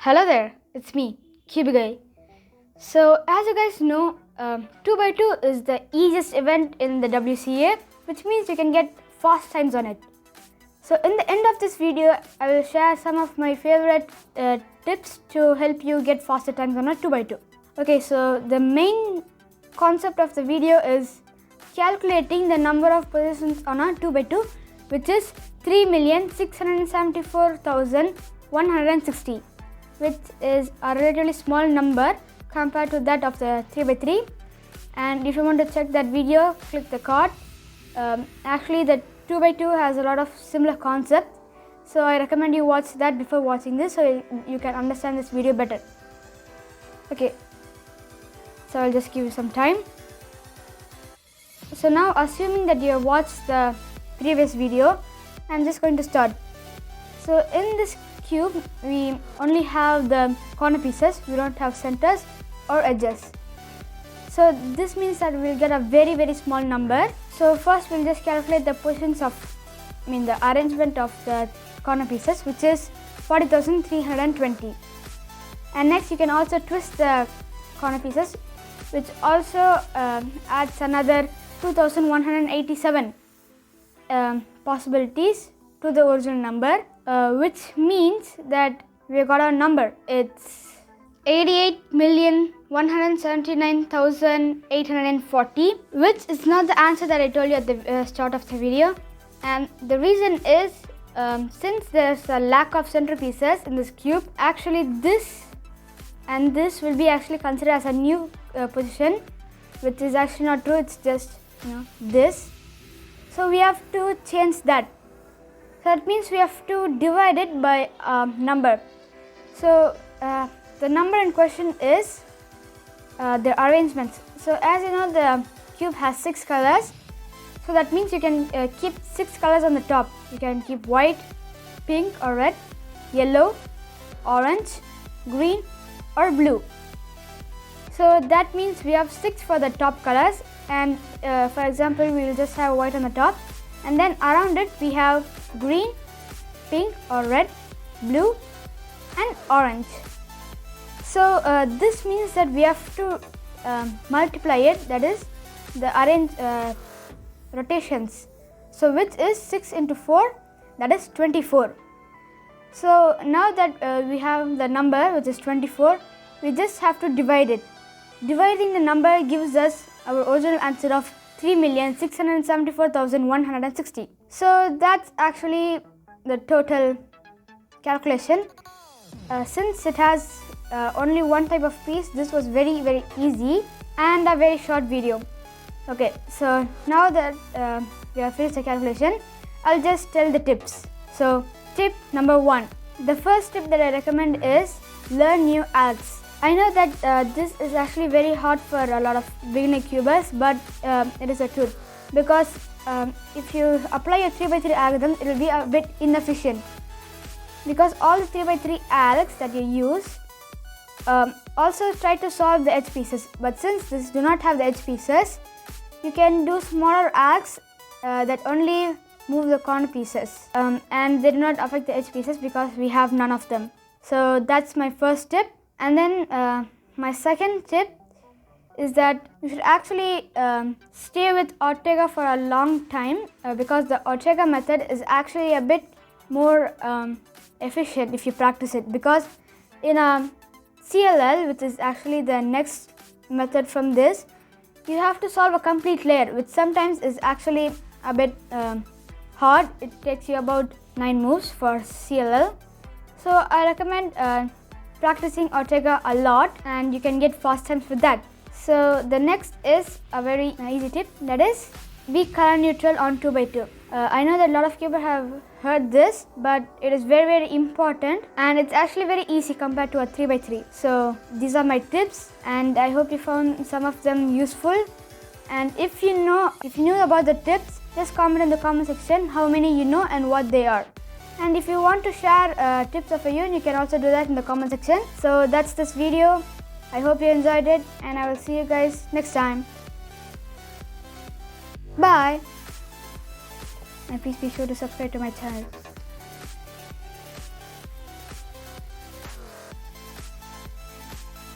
Hello there, it's me, Cubey. So as you guys know, 2x2 is the easiest event in the WCA, which means you can get fast times on it. So in the end of this video, I will share some of my favorite tips to help you get faster times on a 2x2. Okay, so the main concept of the video is calculating the number of positions on a 2x2, which is 3,674,160. which is a relatively small number compared to that of the 3x3. And if you want to check that video, click the card. Actually, the 2x2 has a lot of similar concepts, so I recommend you watch that before watching this, so you can understand this video better. Okay, so I'll just give you some time. So now, assuming that you have watched the previous video, I'm just going to start. So in this cube, we only have the corner pieces, we don't have centers or edges. So this means that we'll get a very small number. So first we'll just calculate the positions of, the arrangement of the corner pieces, which is 40,320. And next you can also twist the corner pieces, which also adds another 2,187 possibilities to the original number, which means that we got our number. It's 88,179,840, which is not the answer that I told you at the start of the video. And the reason is, since there's a lack of centerpieces in this cube, actually this and this will be actually considered as a new position, which is actually not true. It's just this. So we have to change that. So that means we have to divide it by a number. So the number in question is the arrangements. So as you know, the cube has 6 colors. So that means you can keep 6 colors on the top. You can keep white, pink or red, yellow, orange, green or blue. So that means we have 6 for the top colors, and for example, we will just have white on the top, and then around it we have green, pink or red, blue and orange. So this means that we have to multiply it, that is the rotations. So which is 6 into 4, that is 24. So now that we have the number, which is 24, we just have to divide it. Dividing the number gives us our original answer of 3,674,160. So that's actually the total calculation. Since it has only one type of piece, this was very easy and a very short video. Okay, so now that we have finished the calculation, I'll just tell the tips. So tip number 1. The first tip that I recommend is learn new algs. I know that this is actually very hard for a lot of beginner cubers, but it is the truth, because if you apply a 3x3 algorithm, it will be a bit inefficient, because all the 3x3 algs that you use also try to solve the edge pieces, but since this do not have the edge pieces, you can do smaller algs that only move the corner pieces, and they do not affect the edge pieces because we have none of them. So that's my first tip. And then my second tip is that you should actually stay with Ortega for a long time, because the Ortega method is actually a bit more efficient if you practice it, because in a CLL, which is actually the next method from this, you have to solve a complete layer, which sometimes is actually a bit hard. It takes you about 9 moves for CLL. So I recommend practicing Ortega a lot, and you can get fast times with that. So the next is a very easy tip, that is be color neutral on 2x2. I know that a lot of cubers have heard this, but it is very important, and it's actually very easy compared to a 3x3. So these are my tips, and I hope you found some of them useful. And if you knew about the tips, just comment in the comment section how many you know and what they are. And if you want to share tips of you can also do that in the comment section. So that's this video. I hope you enjoyed it, and I will see you guys next time. Bye. And please be sure to subscribe to my channel.